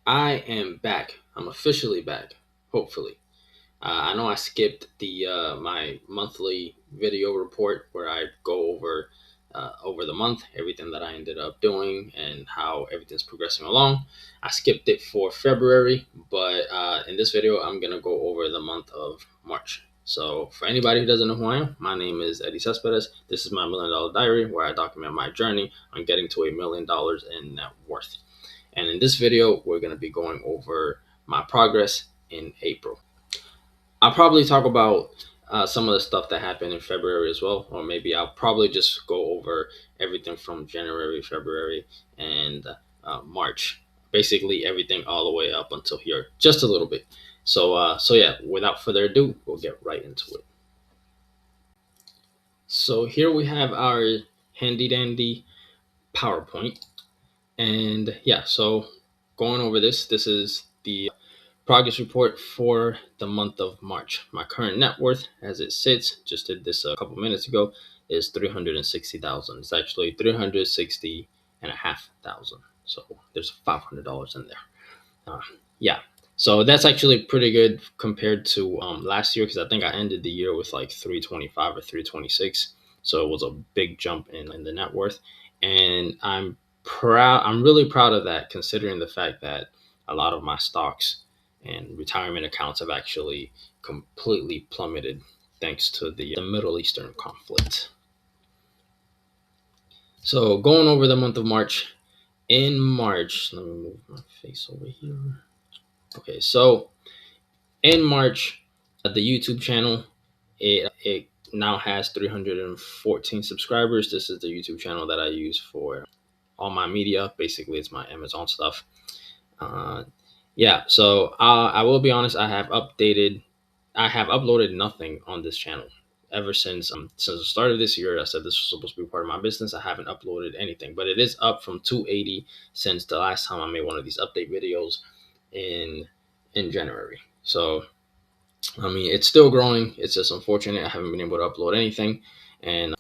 I am back. I'm officially back. Hopefully, I know I skipped the my monthly video report where I go over the month everything that I ended up doing and how everything's progressing along. I skipped it for February, but in this video, I'm gonna go over the month of March. So, for anybody who doesn't know who I am, my name is Eddie Cespedes. This is my $1 million diary where I document my journey on getting to $1 million in net worth. And in this video, we're going to be going over my progress in April. I'll probably talk about some of the stuff that happened in February as well, or maybe I'll probably just go over everything from January, February, and March. Basically, everything all the way up until here, just a little bit. So yeah, without further ado, we'll get right into it. So here we have our handy dandy PowerPoint, and yeah, so going over this is the progress report for the month of March. My current net worth, as it sits, just did this a couple minutes ago, is 360,000. It's actually 360 and a half thousand. So there's $500 in there. Uh, yeah. So that's actually pretty good compared to last year because I think I ended the year with like 325 or 326. So it was a big jump in the net worth. And I'm proud, I'm really proud of that considering the fact that a lot of my stocks and retirement accounts have actually completely plummeted thanks to the Middle Eastern conflict. So going over the month of March, in March, let me move my face over here. Okay, so in March, the YouTube channel it now has 314 subscribers. This is the YouTube channel that I use for all my media. Basically, it's my Amazon stuff. Uh, yeah, so I will be honest. I have uploaded nothing on this channel ever since the start of this year. I said this was supposed to be part of my business. I haven't uploaded anything, but it is up from 280 since the last time I made one of these update videos in January. So I mean, it's still growing. It's just unfortunate I haven't been able to upload anything. And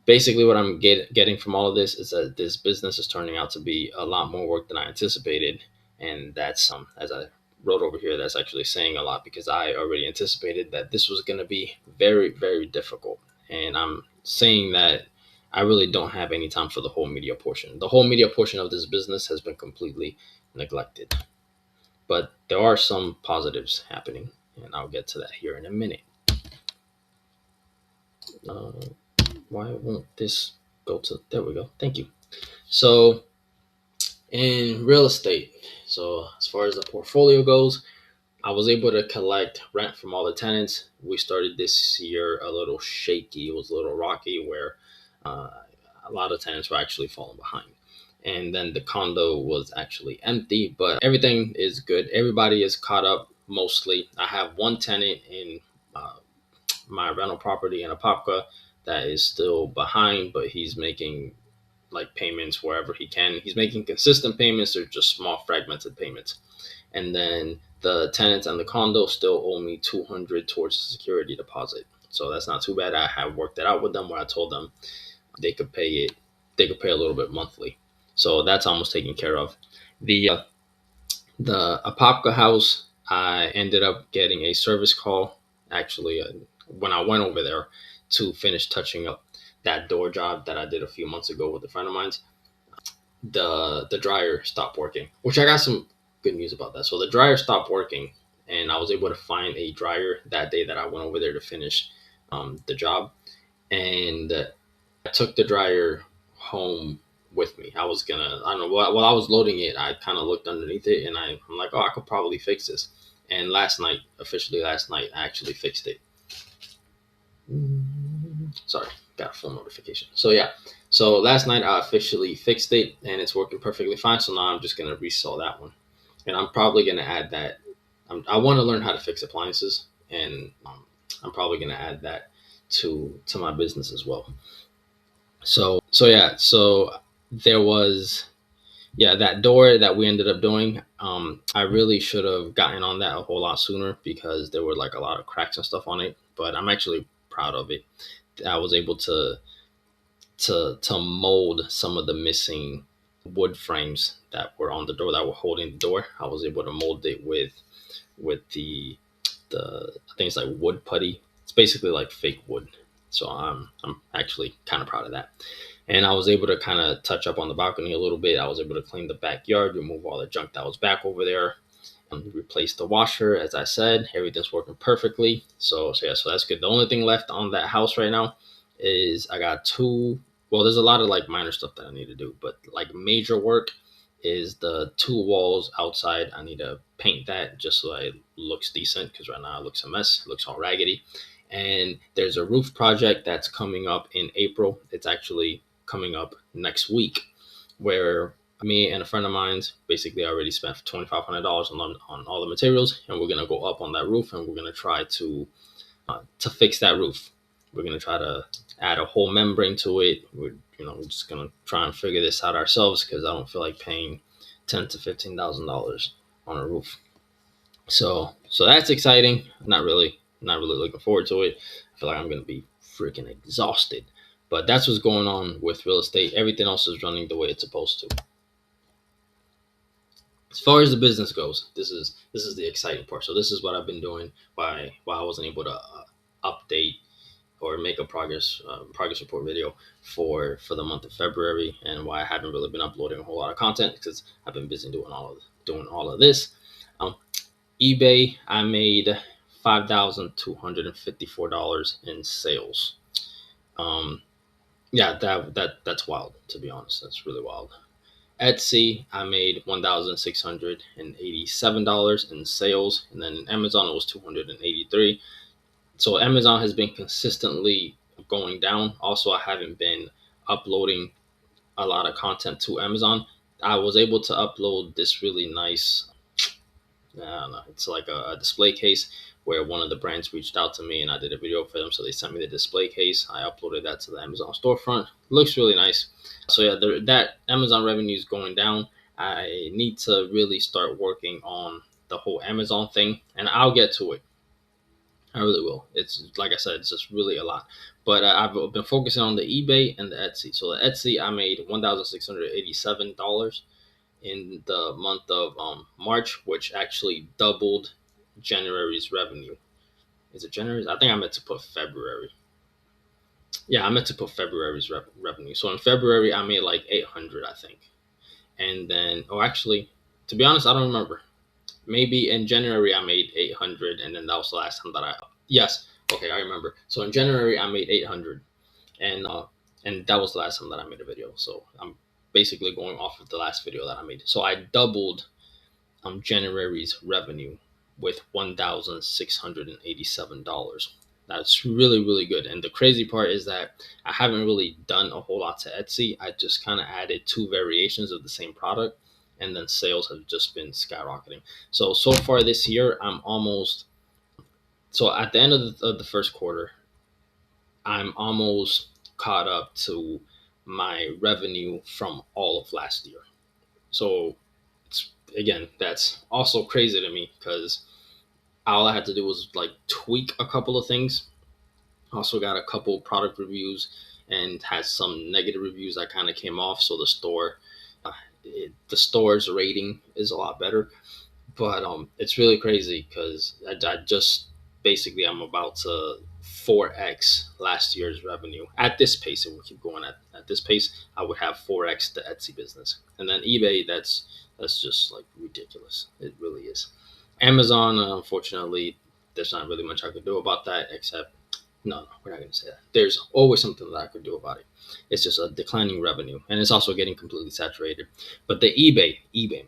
basically, what I'm getting from all of this is that this business is turning out to be a lot more work than I anticipated. And that's, as I wrote over here, that's actually saying a lot because I already anticipated that this was going to be very, very difficult. And I'm saying that I really don't have any time for the whole media portion. The whole media portion of this business has been completely neglected. But there are some positives happening, and I'll get to that here in a minute. Uh, why won't this go to? There we go. Thank you. So, in real estate, so as far as the portfolio goes, I was able to collect rent from all the tenants. We started this year a little shaky. It was a little rocky where uh, a lot of tenants were actually falling behind. And then the condo was actually empty, but everything is good. Everybody is caught up mostly. I have one tenant in uh, my rental property in Apopka that is still behind, but he's making like payments wherever he can. He's making consistent payments. They're just small fragmented payments. And then the tenants and the condo still owe me 200 towards the security deposit. So that's not too bad. I have worked it out with them where I told them they could pay it. They could pay a little bit monthly. So that's almost taken care of. The Apopka house, I ended up getting a service call actually when I went over there to finish touching up that door job that I did a few months ago with a friend of mine. The dryer stopped working, which I got some good news about that. So the dryer stopped working, and I was able to find a dryer that day that I went over there to finish the job, and I took the dryer home with me. I don't know, while I was loading it, I kind of looked underneath it, and I'm like, oh, I could probably fix this. And officially last night, I actually fixed it. Sorry, got a phone notification. So yeah, so last night I officially fixed it, and it's working perfectly fine. So now I'm just gonna resell that one, and I'm probably gonna add that. I want to learn how to fix appliances, and I'm probably gonna add that to my business as well. So yeah, so there was that door that we ended up doing. I really should have gotten on that a whole lot sooner because there were like a lot of cracks and stuff on it. But I'm actually proud of it. I was able to mold some of the missing wood frames that were on the door that were holding the door. I was able to mold it with the I think it's like wood putty. It's basically like fake wood. So I'm actually kind of proud of that. And I was able to kind of touch up on the balcony a little bit. I was able to clean the backyard, remove all the junk that was back over there, replace the washer. As I said, everything's working perfectly. So yeah, so that's good. The only thing left on that house right now is I got two. Well, there's a lot of like minor stuff that I need to do, but like major work is the two walls outside. I need to paint that just so it looks decent because right now it looks a mess. It looks all raggedy. And there's a roof project that's coming up in April. It's actually coming up next week, where me and a friend of mine's basically already spent $2,500 on all the materials, and we're gonna go up on that roof, and we're gonna try to fix that roof. We're gonna try to add a whole membrane to it. We're just gonna try and figure this out ourselves because I don't feel like paying $10,000 to $15,000 on a roof. So that's exciting. Not really looking forward to it. I feel like I'm gonna be freaking exhausted. But that's what's going on with real estate. Everything else is running the way it's supposed to. As far as the business goes, this is the exciting part. So this is what I've been doing. Why I wasn't able to update or make a progress report video for the month of February, and why I haven't really been uploading a whole lot of content because I've been busy doing all of this. Um, eBay, I made $5,254 in sales. Um, yeah, that's wild. To be honest, that's really wild. Etsy, I made $1,687 in sales, and then Amazon it was 283. So Amazon has been consistently going down. Also, I haven't been uploading a lot of content to Amazon. I was able to upload this really nice, I don't know, it's like a display case where one of the brands reached out to me and I did a video for them. So they sent me the display case. I uploaded that to the Amazon storefront. It looks really nice. So yeah, that Amazon revenue is going down. I need to really start working on the whole Amazon thing, and I'll get to it. I really will. It's like I said, it's just really a lot. But I've been focusing on the eBay and the Etsy. So the Etsy, I made $1,687 in the month of March, which actually doubled January's revenue. Is it January? I think I meant to put February. Yeah, I meant to put February's revenue. So in February, I made like 800, I think. And then, oh, actually, to be honest, I don't remember. Maybe in January I made 800, and then that was the last time that I. Yes, okay, I remember. So in January I made 800, and that was the last time that I made a video. So I'm basically going off of the last video that I made. So I doubled January's revenue with $1,687. That's really good. And the crazy part is that I haven't really done a whole lot to Etsy. I just kind of added two variations of the same product, and then sales have just been skyrocketing. So far this year, I'm almost. So at the end of the first quarter, I'm almost caught up to my revenue from all of last year. So it's again, that's also crazy to me because all I had to do was like tweak a couple of things. Also got a couple product reviews and had some negative reviews that kind of came off. So uh, the store's rating is a lot better. But it's really crazy because I just basically I'm about to 4x last year's revenue at this pace. If we keep going at this pace, I would have 4x the Etsy business, and then eBay. That's just like ridiculous. It really is. Amazon, unfortunately, there's not really much I could do about that except no, we're not going to say that. There's always something that I could do about it. It's just a declining revenue, and it's also getting completely saturated. But the eBay man,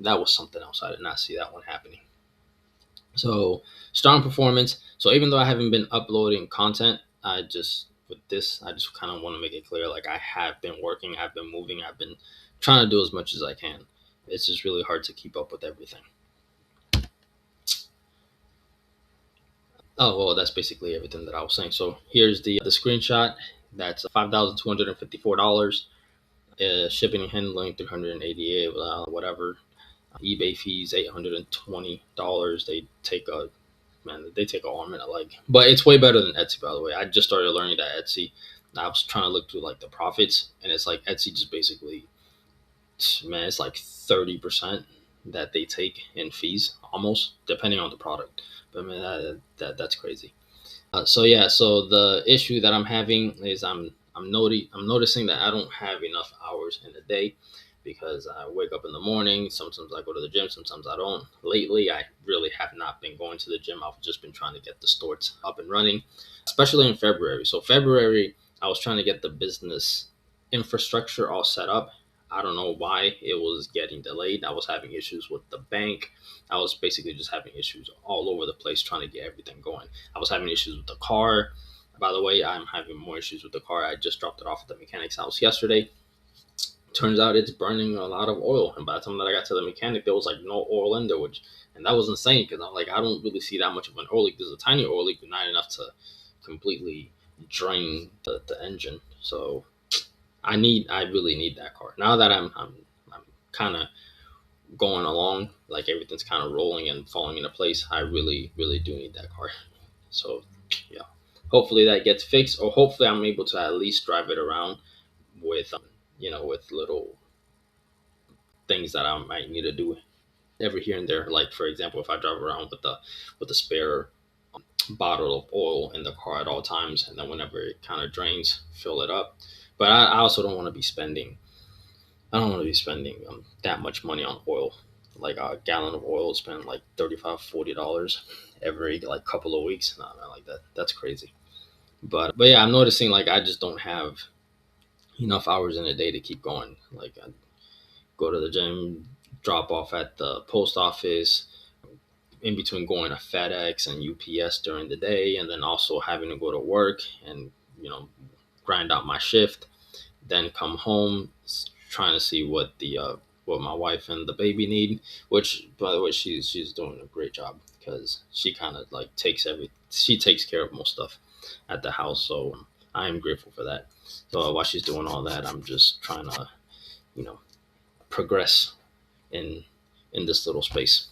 that was something else. I did not see that one happening. So strong performance. So even though I haven't been uploading content, I just kind of want to make it clear, like I have been working, I've been moving, I've been trying to do as much as I can. It's just really hard to keep up with everything. Oh well, that's basically everything that I was saying. So here's the screenshot. That's $5,254. Shipping and handling 388, whatever. eBay fees $820. They take a arm and a leg, but it's way better than Etsy. By the way, I just started learning that Etsy. I was trying to look through like the profits, and it's like Etsy just basically man, it's like 30% that they take in fees, almost depending on the product. But man, that's crazy. So yeah, so the issue that I'm having is I'm noticing that I don't have enough hours in a day because I wake up in the morning. Sometimes I go to the gym, sometimes I don't. Lately, I really have not been going to the gym. I've just been trying to get the stores up and running, especially in February. So February, I was trying to get the business infrastructure all set up. I don't know why it was getting delayed. I was having issues with the bank. I was basically just having issues all over the place trying to get everything going. I was having issues with the car. By the way, I'm having more issues with the car. I just dropped it off at the mechanic's house yesterday. Turns out it's burning a lot of oil. And by the time that I got to the mechanic, there was like no oil in there, and that was insane because I'm like, I don't really see that much of an oil leak. There's a tiny oil leak, but not enough to completely drain the engine. So I really need that car. Now that I'm kind of going along, like everything's kind of rolling and falling into place, I really do need that car. So yeah, hopefully that gets fixed, or hopefully I'm able to at least drive it around with with little things that I might need to do every here and there. Like for example, if I drive around with the spare bottle of oil in the car at all times, and then whenever it kind of drains, fill it up. But I also don't want to be spending. I don't want to be spending that much money on oil. Like a gallon of oil, spend like $35-$40 every like couple of weeks. Nah, man, like that. That's crazy. But yeah, I'm noticing like I just don't have enough hours in a day to keep going. Like I go to the gym, drop off at the post office, in between going to FedEx and UPS during the day, and then also having to go to work and you know grind out my shift, then come home trying to see what my wife and the baby need. Which, by the way, she's doing a great job because she kind of like she takes care of most stuff at the house. So I am grateful for that. So while she's doing all that, I'm just trying to you know progress in this little space.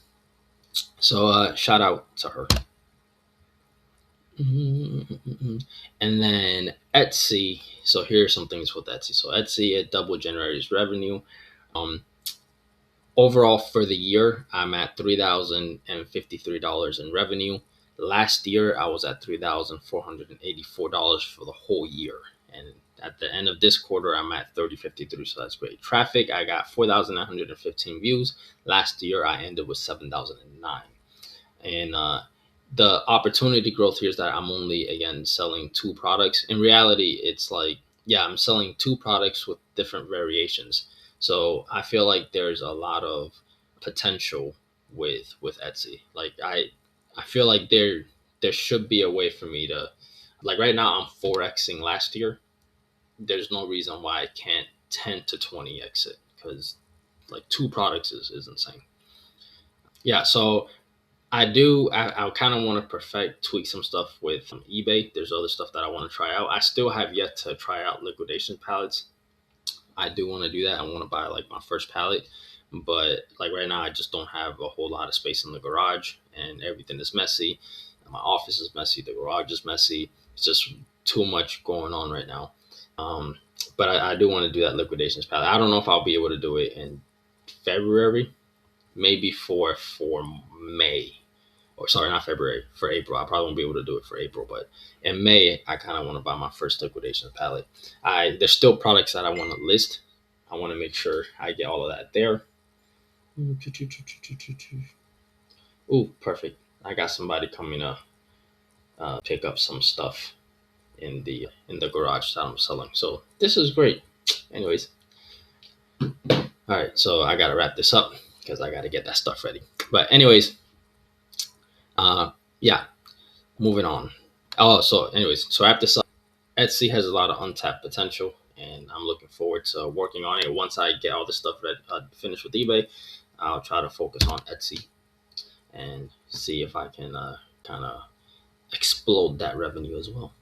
So shout out to her. And then Etsy. So here are some things with Etsy. So Etsy, it double generates revenue. Um, Overall for the year, I'm at $3,053 in revenue. Last year, I was at $3,484 for the whole year. And at the end of this quarter, I'm at 3053. So that's great. Traffic, I got 4,915 views. Last year, I ended with 7,009. And the opportunity growth here is that I'm only again selling two products. In reality, it's like, yeah, I'm selling two products with different variations. So I feel like there's a lot of potential with Etsy. Like I feel like there should be a way for me to, like, right now I'm 4xing last year. There's no reason why I can't 10 to 20x it, because like two products is insane. Yeah, so I kind of want to perfect, tweak some stuff with eBay. There's other stuff that I want to try out. I still have yet to try out liquidation pallets. I do want to do that. I want to buy like my first pallet, but like right now, I just don't have a whole lot of space in the garage, and everything is messy. My office is messy. The garage is messy. It's just too much going on right now. Um, but I do want to do that liquidations pallet. I don't know if I'll be able to do it in February, maybe for May, or sorry, not February, for April. I probably won't be able to do it for April, but in May, I kind of want to buy my first liquidation palette. There's still products that I want to list. I want to make sure I get all of that there. Ooh, perfect. I got somebody coming to pick up some stuff in the garage that I'm selling. So this is great. Anyways, all right. So I gotta wrap this up because I gotta get that stuff ready. But anyways, yeah, moving on. Oh, so anyways, so wrap this up. Etsy has a lot of untapped potential, and I'm looking forward to working on it. Once I get all this stuff finished with eBay, I'll try to focus on Etsy and see if I can kind of explode that revenue as well.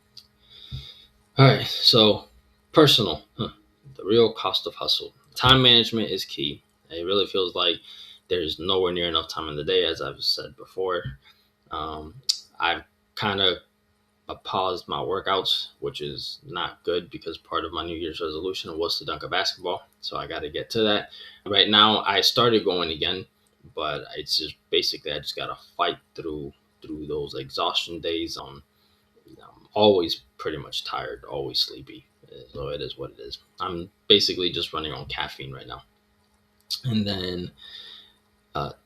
All right, so personal, the real cost of hustle. Time management is key. It really feels like there's nowhere near enough time in the day, as I've said before. Um, I've kind of paused my workouts, which is not good because part of my New Year's resolution was to dunk a basketball. So I got to get to that. Right now, I started going again, but it's just basically I just got to fight through those exhaustion days. I'm always pretty much tired, always sleepy. So it is what it is. I'm basically just running on caffeine right now. And then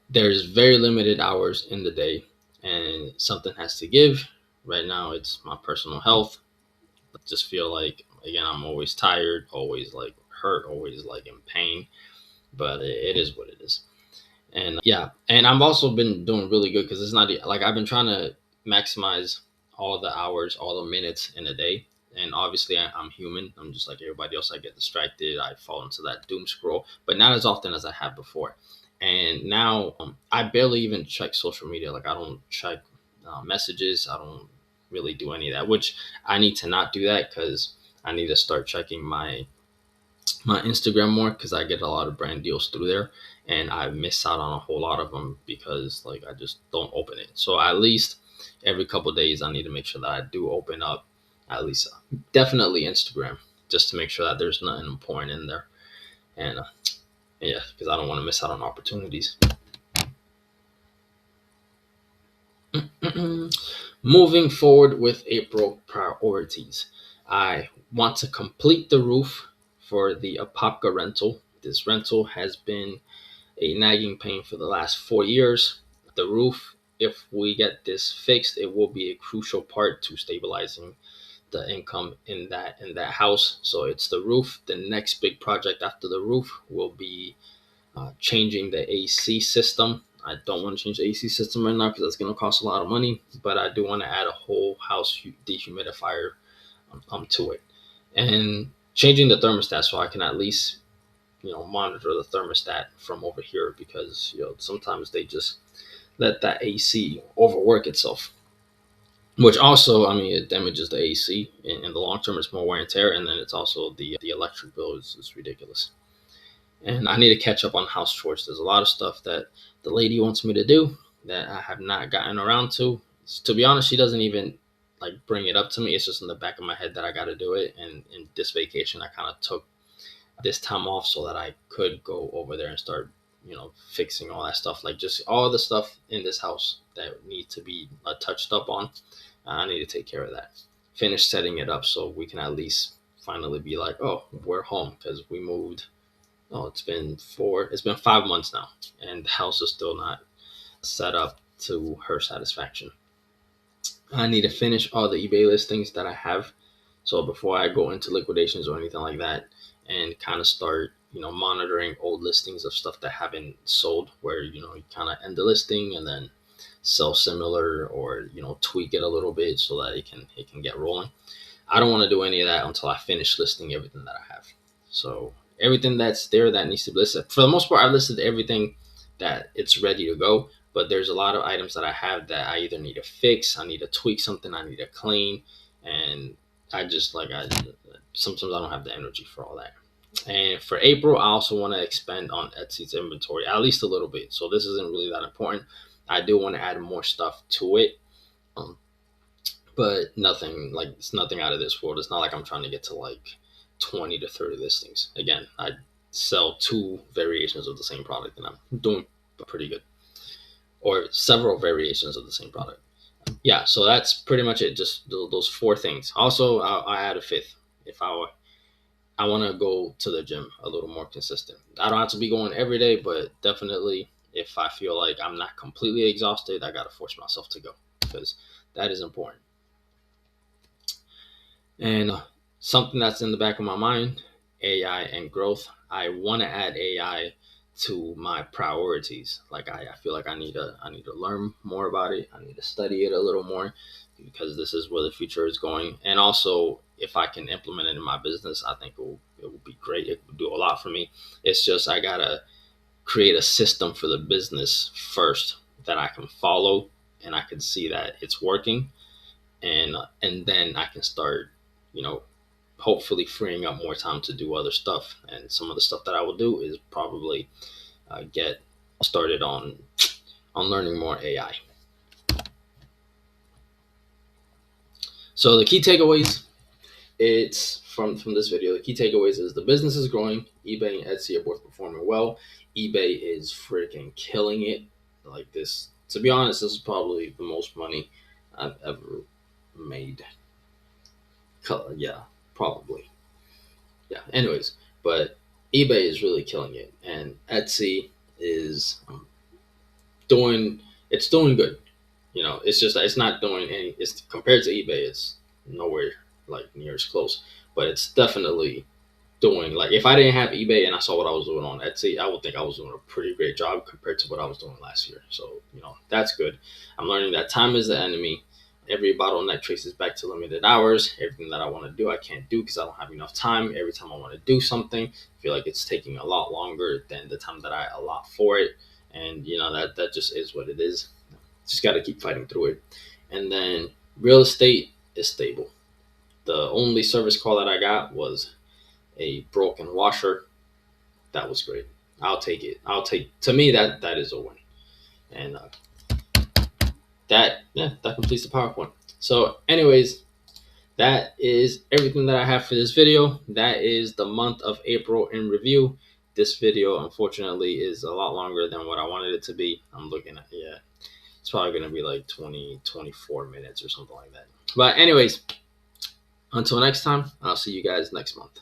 there's very limited hours in the day, and something has to give. Right now, it's my personal health. I just feel like, again, I'm always tired, always like hurt, always like in pain, but it is what it is. And yeah, and I've also been doing really good because it's not like I've been trying to maximize all the hours, all the minutes in a day. And obviously, I'm human. I'm just like everybody else. I get distracted. I fall into that doom scroll, but not as often as I have before. And now I barely even check social media. Like I don't check messages. I don't really do any of that, which I need to not do that because I need to start checking my Instagram more because I get a lot of brand deals through there, and I miss out on a whole lot of them because like I just don't open it. So at least every couple of days I need to make sure that I do open up at least definitely Instagram just to make sure that there's nothing important in there. And yeah, because I don't want to miss out on opportunities. Moving forward with April priorities, I want to complete the roof for the Apopka rental. This rental has been a nagging pain for the last 4 years. The roof, if we get this fixed, it will be a crucial part to stabilizing the income in that house. So it's the roof. The next big project after the roof will be changing the AC system. I don't want to change the AC system right now because that's going to cost a lot of money, but I do want to add a whole house dehumidifier to it, and changing the thermostat so I can at least monitor the thermostat from over here because sometimes they just let that AC overwork itself, which also, I mean, it damages the AC in the long term. It's more wear and tear, and then it's also the electric bill is ridiculous. And I need to catch up on house chores. There's a lot of stuff that the lady wants me to do that I have not gotten around to. To be honest, she doesn't even like bring it up to me. It's just in the back of my head that I got to do it. And in this vacation, I kind of took this time off so that I could go over there and start, fixing all that stuff. Like just all the stuff in this house that needs to be touched up on. I need to take care of that. Finish setting it up so we can at least finally be like, oh, we're home because we moved. Oh, it's been 5 months now, and the house is still not set up to her satisfaction. I need to finish all the eBay listings that I have. So before I go into liquidations or anything like that, and kind of start, monitoring old listings of stuff that haven't sold, where, you kind of end the listing and then sell similar or, tweak it a little bit so that it can get rolling. I don't want to do any of that until I finish listing everything that I have. So everything that's there that needs to be listed, for the most part, I listed everything that it's ready to go. But there's a lot of items that I have that I either need to fix, I need to tweak something, I need to clean, and I sometimes I don't have the energy for all that. And for April, I also want to expand on Etsy's inventory at least a little bit. So this isn't really that important. I do want to add more stuff to it. Um, but nothing like it's nothing out of this world. It's not like I'm trying to get to like 20 to 30 listings. Again, I sell two variations of the same product and I'm doing pretty good, or several variations of the same product. Yeah, so that's pretty much it. Just those four things. Also, I add a fifth. If I want to go to the gym a little more consistent. I don't have to be going every day, but definitely if I feel like I'm not completely exhausted, I got to force myself to go because that is important. And something that's in the back of my mind, AI and growth. I want to add AI to my priorities. Like I feel like I need to learn more about it. I need to study it a little more because this is where the future is going. And also, if I can implement it in my business, I think it will be great. It will do a lot for me. It's just I gotta create a system for the business first that I can follow and I can see that it's working, and then I can start, you know, hopefully freeing up more time to do other stuff. And some of the stuff that I will do is probably get started on learning more AI. So the key takeaways: it's from this video. The key takeaways is the business is growing. eBay and Etsy are both performing well. eBay is freaking killing it. Like this, to be honest, this is probably the most money I've ever made. Yeah, probably. Yeah. Anyways, but eBay is really killing it, and Etsy is doing it's doing good. It's just it's not doing any. It's compared to eBay, it's nowhere like near as close, but it's definitely doing like if I didn't have eBay and I saw what I was doing on Etsy, I would think I was doing a pretty great job compared to what I was doing last year. So that's good. I'm learning that time is the enemy. Every bottleneck traces back to limited hours. Everything that I want to do, I can't do because I don't have enough time. Every time I want to do something, I feel like it's taking a lot longer than the time that I allot for it. And that just is what it is. Just got to keep fighting through it. And then real estate is stable. The only service call that I got was a broken washer. That was great. I'll take it. To me that is a win. And that completes the PowerPoint. So, anyways, that is everything that I have for this video. That is the month of April in review. This video, unfortunately, is a lot longer than what I wanted it to be. I'm looking at, yeah, it's probably going to be like 20-24 minutes or something like that. But anyways, until next time, I'll see you guys next month.